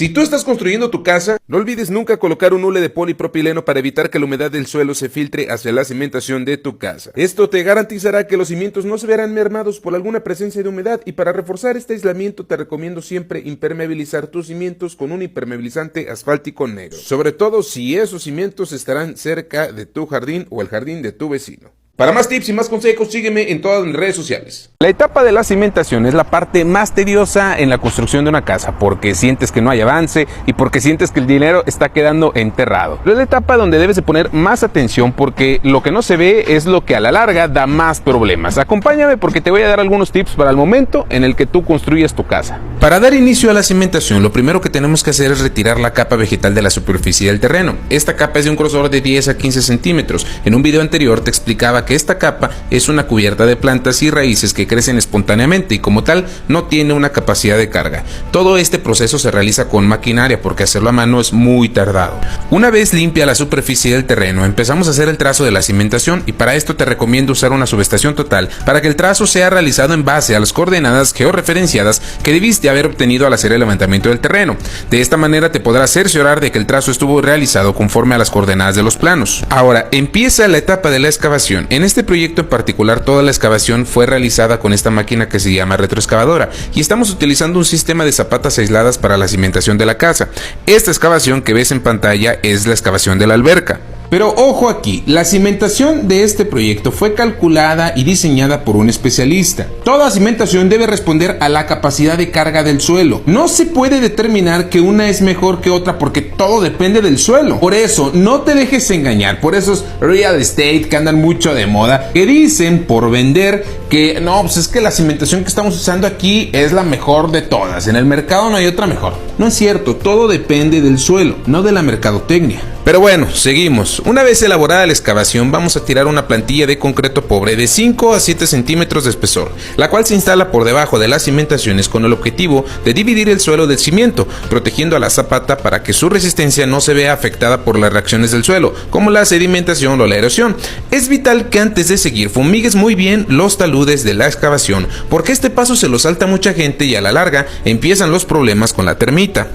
Si tú estás construyendo tu casa, no olvides nunca colocar un hule de polipropileno para evitar que la humedad del suelo se filtre hacia la cimentación de tu casa. Esto te garantizará que los cimientos no se verán mermados por alguna presencia de humedad, y para reforzar este aislamiento te recomiendo siempre impermeabilizar tus cimientos con un impermeabilizante asfáltico negro, sobre todo si esos cimientos estarán cerca de tu jardín o el jardín de tu vecino. Para más tips y más consejos, sígueme en todas mis redes sociales. La etapa de la cimentación es la parte más tediosa en la construcción de una casa, porque sientes que no hay avance y porque sientes que el dinero está quedando enterrado. Pero es la etapa donde debes de poner más atención, porque lo que no se ve es lo que a la larga da más problemas. Acompáñame porque te voy a dar algunos tips para el momento en el que tú construyes tu casa. Para dar inicio a la cimentación, lo primero que tenemos que hacer es retirar la capa vegetal de la superficie del terreno. Esta capa es de un grosor de 10 a 15 centímetros. En un video anterior te explicaba que esta capa es una cubierta de plantas y raíces que crecen espontáneamente y como tal no tiene una capacidad de carga. Todo este proceso se realiza con maquinaria porque hacerlo a mano es muy tardado. Una vez limpia la superficie del terreno, empezamos a hacer el trazo de la cimentación, y para esto te recomiendo usar una subestación total para que el trazo sea realizado en base a las coordenadas georreferenciadas que debiste haber obtenido al hacer el levantamiento del terreno. De esta manera te podrás cerciorar de que el trazo estuvo realizado conforme a las coordenadas de los planos. Ahora empieza la etapa de la excavación. En este proyecto en particular, toda la excavación fue realizada con esta máquina que se llama retroexcavadora, y estamos utilizando un sistema de zapatas aisladas para la cimentación de la casa. Esta excavación que ves en pantalla es la excavación de la alberca. Pero ojo aquí, la cimentación de este proyecto fue calculada y diseñada por un especialista. Toda cimentación debe responder a la capacidad de carga del suelo. No se puede determinar que una es mejor que otra porque todo depende del suelo. Por eso, no te dejes engañar por esos real estate que andan mucho de moda, que dicen por vender que no, pues es que la cimentación que estamos usando aquí es la mejor de todas. En el mercado no hay otra mejor. No es cierto, todo depende del suelo, no de la mercadotecnia. Pero bueno, seguimos. Una vez elaborada la excavación, vamos a tirar una plantilla de concreto pobre de 5 a 7 centímetros de espesor, la cual se instala por debajo de las cimentaciones con el objetivo de dividir el suelo del cimiento, protegiendo a la zapata para que su resistencia no se vea afectada por las reacciones del suelo, como la sedimentación o la erosión. Es vital que antes de seguir fumigues muy bien los taludes de la excavación, porque este paso se lo salta mucha gente y a la larga empiezan los problemas con la termita.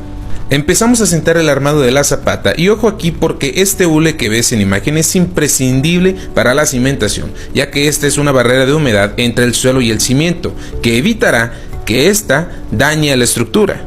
Empezamos a sentar el armado de la zapata, y ojo aquí porque este hule que ves en imagen es imprescindible para la cimentación, ya que esta es una barrera de humedad entre el suelo y el cimiento, que evitará que ésta dañe a la estructura.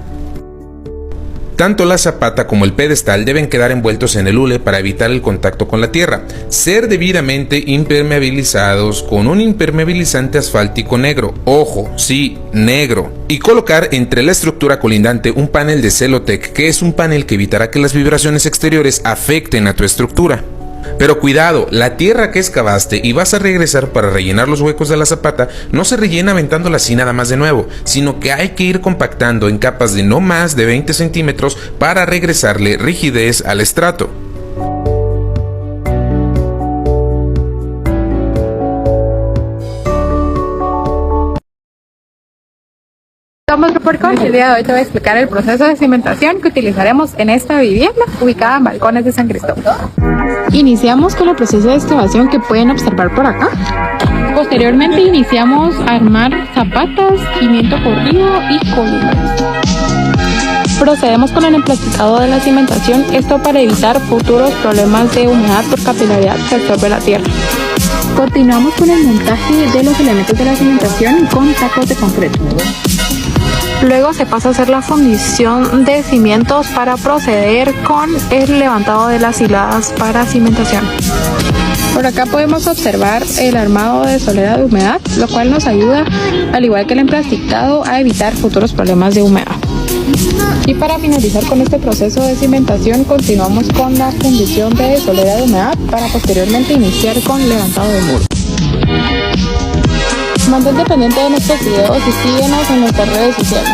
Tanto la zapata como el pedestal deben quedar envueltos en el hule para evitar el contacto con la tierra, ser debidamente impermeabilizados con un impermeabilizante asfáltico negro, ojo, sí, negro, y colocar entre la estructura colindante un panel de Celotec, que es un panel que evitará que las vibraciones exteriores afecten a tu estructura. Pero cuidado, la tierra que excavaste y vas a regresar para rellenar los huecos de la zapata no se rellena aventándola así nada más de nuevo, sino que hay que ir compactando en capas de no más de 20 centímetros para regresarle rigidez al estrato. Somos Rupercon y el día de hoy te voy a explicar el proceso de cimentación que utilizaremos en esta vivienda ubicada en Balcones de San Cristóbal. Iniciamos con el proceso de excavación que pueden observar por acá. Posteriormente iniciamos a armar zapatas, cimiento corrido y columnas. Procedemos con el emplasticado de la cimentación, esto para evitar futuros problemas de humedad por capilaridad que absorbe la tierra. Continuamos con el montaje de los elementos de la cimentación con sacos de concreto. Luego se pasa a hacer la fundición de cimientos para proceder con el levantado de las hiladas para cimentación. Por acá podemos observar el armado de solera de humedad, lo cual nos ayuda, al igual que el emplasticado, a evitar futuros problemas de humedad. Y para finalizar con este proceso de cimentación, continuamos con la fundición de solera de humedad para posteriormente iniciar con levantado de muro. Mantente pendiente de nuestros videos y síguenos en nuestras redes sociales.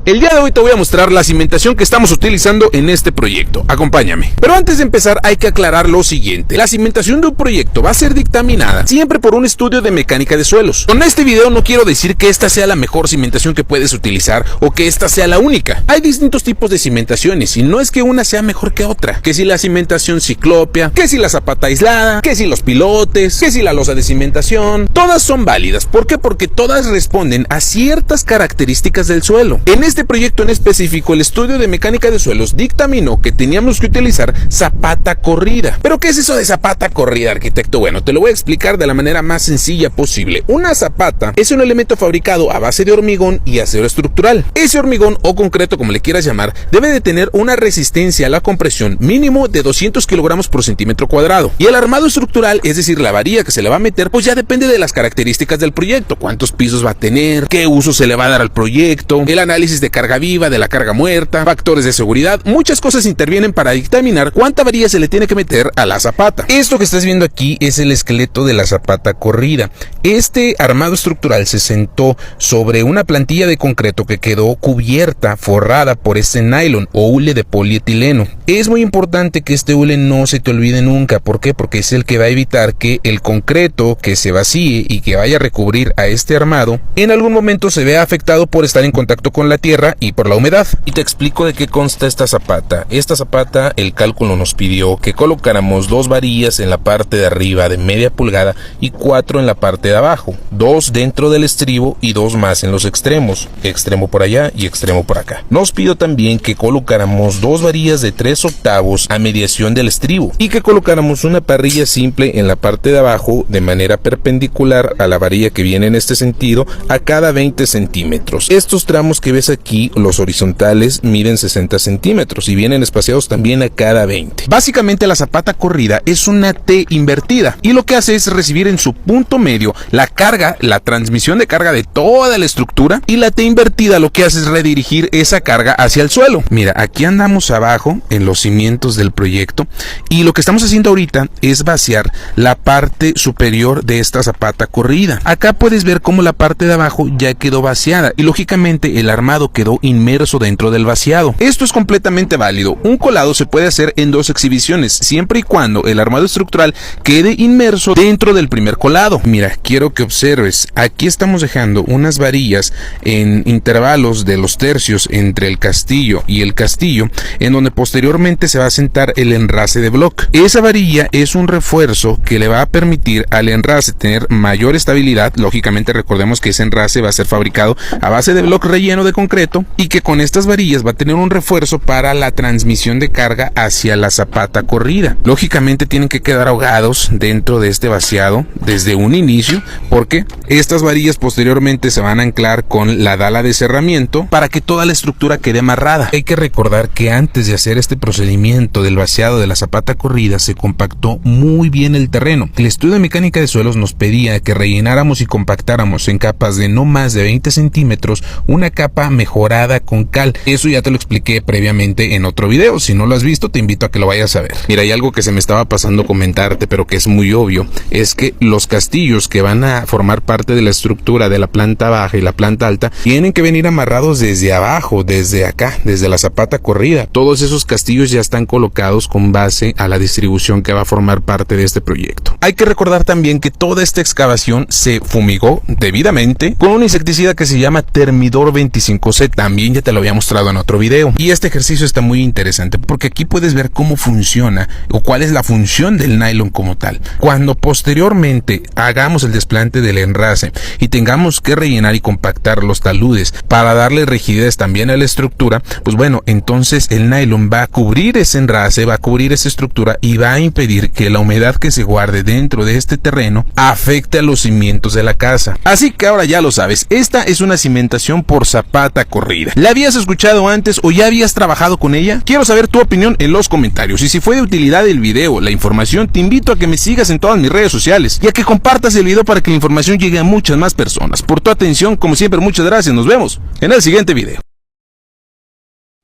El día de hoy te voy a mostrar la cimentación que estamos utilizando en este proyecto. Acompáñame. Pero antes de empezar hay que aclarar lo siguiente. La cimentación de un proyecto va a ser dictaminada siempre por un estudio de mecánica de suelos. Con este video no quiero decir que esta sea la mejor cimentación que puedes utilizar o que esta sea la única. Hay distintos tipos de cimentaciones y no es que una sea mejor que otra. Que si la cimentación ciclópea, que si la zapata aislada, que si los pilotes, que si la losa de cimentación. Todas son válidas. ¿Por qué? Porque todas responden a ciertas características del suelo. En este proyecto en específico, el estudio de mecánica de suelos dictaminó que teníamos que utilizar zapata corrida. ¿Pero qué es eso de zapata corrida, arquitecto? Bueno, te lo voy a explicar de la manera más sencilla posible. Una zapata es un elemento fabricado a base de hormigón y acero estructural. Ese hormigón o concreto, como le quieras llamar, debe de tener una resistencia a la compresión mínimo de 200 kilogramos por centímetro cuadrado. Y el armado estructural, es decir, la varilla que se le va a meter, pues ya depende de las características del proyecto. Cuántos pisos va a tener, qué uso se le va a dar al proyecto, el análisis de carga viva, de la carga muerta, factores de seguridad, muchas cosas intervienen para dictaminar cuánta varilla se le tiene que meter a la zapata. Esto que estás viendo aquí es el esqueleto de la zapata corrida. Este armado estructural se sentó sobre una plantilla de concreto que quedó cubierta, forrada por este nylon o hule de polietileno. Es muy importante que este hule no se te olvide nunca. ¿Por qué? Porque es el que va a evitar que el concreto que se vacíe y que vaya a recubrir a este armado en algún momento se vea afectado por estar en contacto con la tierra y por la humedad. Y te explico de qué consta esta zapata. Esta zapata, el cálculo nos pidió que colocáramos 2 varillas en la parte de arriba de media pulgada y 4 en la parte de abajo, 2 dentro del estribo y 2 más en los extremos, extremo por allá y extremo por acá. Nos pidió también que colocáramos 2 varillas de 3 octavos a mediación del estribo y que colocáramos una parrilla simple en la parte de abajo de manera perpendicular a la varilla que viene en este sentido a cada 20 centímetros. Estos tramos que ves aquí, los horizontales, miden 60 centímetros y vienen espaciados también a cada 20. Básicamente la zapata corrida es una T invertida y lo que hace es recibir en su punto medio la carga, la transmisión de carga de toda la estructura, y la T invertida lo que hace es redirigir esa carga hacia el suelo. Mira, aquí andamos abajo en los cimientos del proyecto y lo que estamos haciendo ahorita es vaciar la parte superior de esta zapata corrida. Acá puedes ver cómo la parte de abajo ya quedó vaciada y lógicamente el armado quedó inmerso dentro del vaciado. Esto es completamente válido. Un colado se puede hacer en 2 exhibiciones, siempre y cuando el armado estructural quede inmerso dentro del primer colado. Mira, quiero que observes, aquí estamos dejando unas varillas en intervalos de los tercios entre el castillo y el castillo, en donde posteriormente se va a sentar el enrase de bloque. Esa varilla es un refuerzo que le va a permitir al enrase tener mayor estabilidad. Lógicamente recordemos que ese enrase va a ser fabricado a base de bloque relleno de concreto y que con estas varillas va a tener un refuerzo para la transmisión de carga hacia la zapata corrida. Lógicamente tienen que quedar ahogados dentro de este vaciado desde un inicio, porque estas varillas posteriormente se van a anclar con la dala de cerramiento para que toda la estructura quede amarrada. Hay que recordar que antes de hacer este procedimiento del vaciado de la zapata corrida se compactó muy bien el terreno. El estudio de mecánica de suelos nos pedía que rellenáramos y compactáramos en capas de no más de 20 centímetros una capa mejorada con cal. Eso ya te lo expliqué previamente en otro video. Si no lo has visto, te invito a que lo vayas a ver. Mira, hay algo que se me estaba pasando comentarte, pero que es muy obvio, es que los castillos que van a formar parte de la estructura de la planta baja y la planta alta tienen que venir amarrados desde abajo, desde acá, desde la zapata corrida. Todos esos castillos ya están colocados con base a la distribución que va a formar parte de este proyecto. Hay que recordar también que toda esta excavación se fumigó debidamente con un insecticida que se llama Termidor 25C. También ya te lo había mostrado en otro video. Y este ejercicio está muy interesante porque aquí puedes ver cómo funciona o cuál es la función del nylon como tal. Cuando posteriormente hagamos el desplante del enrase y tengamos que rellenar y compactar los taludes para darle rigidez también a la estructura, pues bueno, entonces el nylon va a cubrir ese enrase, va a cubrir esa estructura y va a impedir que la humedad que se guarde dentro de este terreno afecte a los cimientos de la casa. Así que ahora ya lo sabes, esta es una cimentación por zapata corrida. ¿La habías escuchado antes o ya habías trabajado con ella? Quiero saber tu opinión en los comentarios, y si fue de utilidad el video, la información, te invito a que me sigas en todas mis redes sociales y a que compartas el video para que la información llegue a muchas más personas. Por tu atención, como siempre, muchas gracias. Nos vemos en el siguiente video.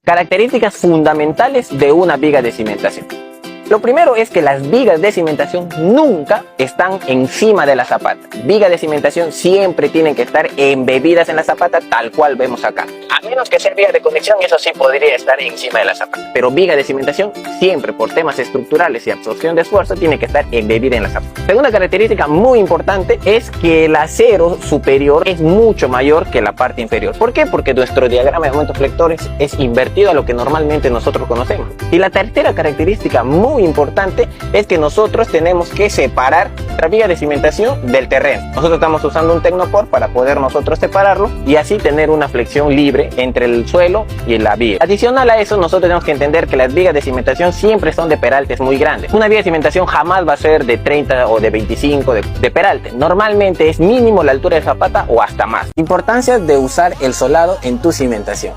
Características fundamentales de una viga de cimentación. Lo primero es que las vigas de cimentación nunca están encima de la zapata. Vigas de cimentación siempre tienen que estar embebidas en la zapata, tal cual vemos acá. A menos que sea viga de conexión, eso sí podría estar encima de la zapata. Pero viga de cimentación siempre, por temas estructurales y absorción de esfuerzo, tiene que estar embebida en la zapata. Segunda característica muy importante es que el acero superior es mucho mayor que la parte inferior. ¿Por qué? Porque nuestro diagrama de momentos flectores es invertido a lo que normalmente nosotros conocemos. Y la tercera característica muy importante es que nosotros tenemos que separar la viga de cimentación del terreno. Nosotros estamos usando un Tecnopor para poder nosotros separarlo y así tener una flexión libre entre el suelo y la viga. Adicional a eso, nosotros tenemos que entender que las vigas de cimentación siempre son de peraltes muy grandes. Una viga de cimentación jamás va a ser de 30 o de 25 de peralte. Normalmente es mínimo la altura de zapata o hasta más. Importancia de usar el solado en tu cimentación.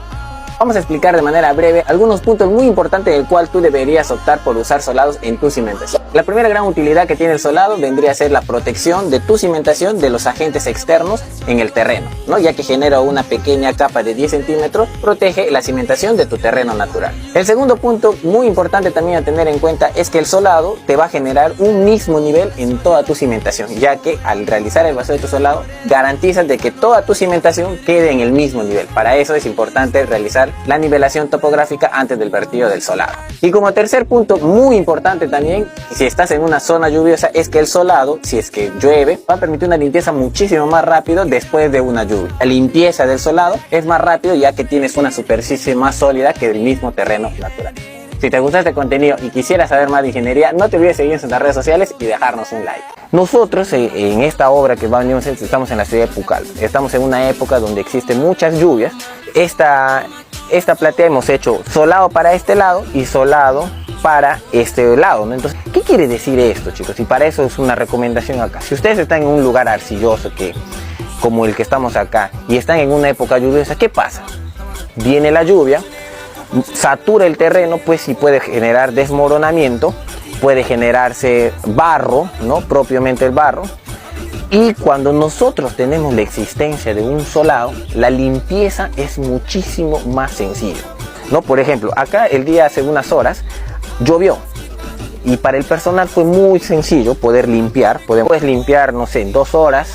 Vamos a explicar de manera breve algunos puntos muy importantes en el cual tú deberías optar por usar solados en tu cimentación. La primera gran utilidad que tiene el solado vendría a ser la protección de tu cimentación de los agentes externos en el terreno, ¿no? Ya que genera una pequeña capa de 10 centímetros, protege la cimentación de tu terreno natural. El segundo punto muy importante también a tener en cuenta es que el solado te va a generar un mismo nivel en toda tu cimentación, ya que al realizar el vacío de tu solado garantizas de que toda tu cimentación quede en el mismo nivel. Para eso es importante realizar la nivelación topográfica antes del vertido del solado. Y como tercer punto muy importante también, si estás en una zona lluviosa, es que el solado, si es que llueve, va a permitir una limpieza muchísimo más rápido después de una lluvia. La limpieza del solado es más rápido ya que tienes una superficie más sólida que el mismo terreno natural. Si te gusta este contenido y quisieras saber más de ingeniería, no te olvides seguirnos en las redes sociales y dejarnos un like. Nosotros en esta obra que venimos a hacer, estamos en la ciudad de Pucallpa. Estamos en una época donde existen muchas lluvias. Esta platea hemos hecho solado para este lado y solado para este lado, ¿no? Entonces, ¿qué quiere decir esto, chicos? Y para eso es una recomendación acá. Si ustedes están en un lugar arcilloso como el que estamos acá y están en una época lluviosa, ¿qué pasa? Viene la lluvia, satura el terreno, pues y puede generar desmoronamiento, puede generarse barro, ¿no? Propiamente el barro. Y cuando nosotros tenemos la existencia de un solado, la limpieza es muchísimo más sencillo, ¿no? Por ejemplo, acá el día hace unas horas llovió y para el personal fue muy sencillo poder limpiar. Puedes limpiar, no sé, en 2 horas,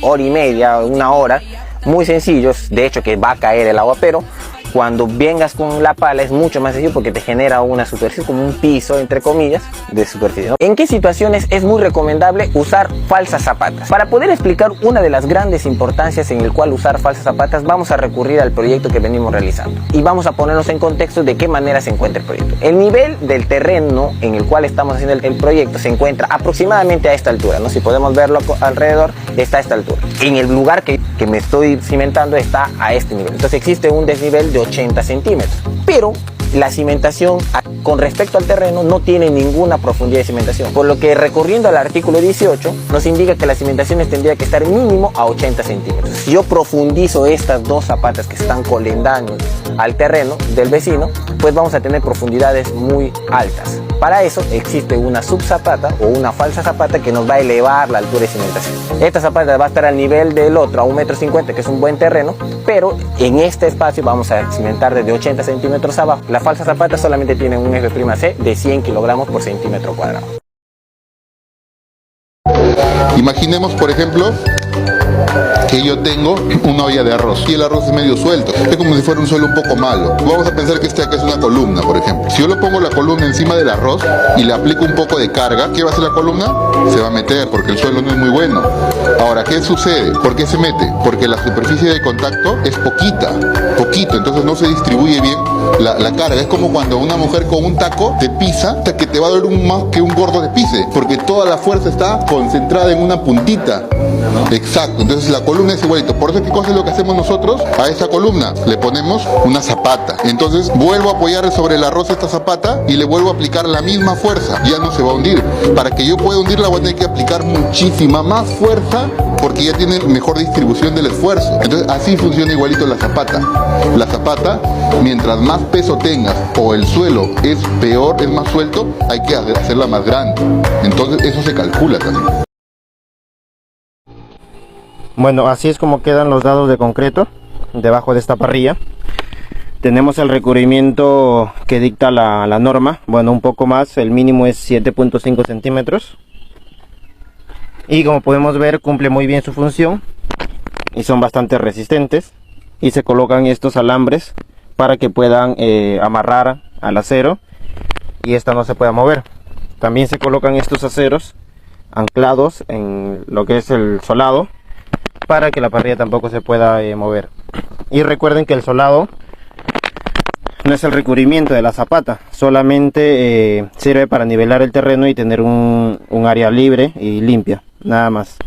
hora y media, 1 hora, muy sencillo. De hecho que va a caer el agua, pero cuando vengas con la pala es mucho más sencillo porque te genera una superficie, como un piso, entre comillas, de superficie, ¿no? ¿En qué situaciones es muy recomendable usar falsas zapatas? Para poder explicar una de las grandes importancias en el cual usar falsas zapatas, vamos a recurrir al proyecto que venimos realizando. Y vamos a ponernos en contexto de qué manera se encuentra el proyecto. El nivel del terreno en el cual estamos haciendo el proyecto se encuentra aproximadamente a esta altura, ¿no? Si podemos verlo alrededor, está a esta altura. En el lugar que me estoy cimentando está a este nivel. Entonces existe un desnivel de 80 centímetros. Pero la cimentación con respecto al terreno no tiene ninguna profundidad de cimentación. Por lo que recurriendo al artículo 18 nos indica que las cimentaciones tendría que estar mínimo a 80 centímetros. Si yo profundizo estas 2 zapatas que están colindando al terreno del vecino, pues vamos a tener profundidades muy altas. Para eso existe una subzapata o una falsa zapata que nos va a elevar la altura de cimentación. Esta zapata va a estar al nivel del otro, a 1,50 m, que es un buen terreno, pero en este espacio vamos a cimentar desde 80 centímetros abajo. La falsa zapata solamente tiene un F'C de 100 kilogramos por centímetro cuadrado. Imaginemos, por ejemplo, que yo tengo una olla de arroz y el arroz es medio suelto, es como si fuera un suelo un poco malo. Vamos a pensar que este acá es una columna, por ejemplo. Si yo le pongo la columna encima del arroz y le aplico un poco de carga, ¿qué va a hacer la columna? Se va a meter porque el suelo no es muy bueno. Ahora, ¿qué sucede? ¿Por qué se mete? Porque la superficie de contacto es poquito, entonces no se distribuye bien la carga. Es como cuando una mujer con un taco te pisa, hasta que te va a doler más que un gordo te pise, porque toda la fuerza está concentrada en una puntita. Exacto, entonces la columna es igualito. Por eso, ¿qué cosa es lo que hacemos nosotros? A esa columna le ponemos una zapata. Entonces vuelvo a apoyar sobre el arroz esta zapata y le vuelvo a aplicar la misma fuerza. Ya no se va a hundir. Para que yo pueda hundirla voy a tener que aplicar muchísima más fuerza porque ya tiene mejor distribución del esfuerzo. Entonces así funciona igualito la zapata. La zapata, mientras más peso tengas o el suelo es peor, es más suelto, hay que hacerla más grande. Entonces eso se calcula también. Bueno, así es como quedan los dados de concreto debajo de esta parrilla. Tenemos el recubrimiento que dicta la norma, bueno, un poco más, el mínimo es 7.5 centímetros. Y como podemos ver, cumple muy bien su función y son bastante resistentes. Y se colocan estos alambres para que puedan amarrar al acero y esta no se pueda mover. También se colocan estos aceros anclados en lo que es el solado para que la parrilla tampoco se pueda mover. Y recuerden que el solado no es el recubrimiento de la zapata, solamente sirve para nivelar el terreno y tener un área libre y limpia, nada más.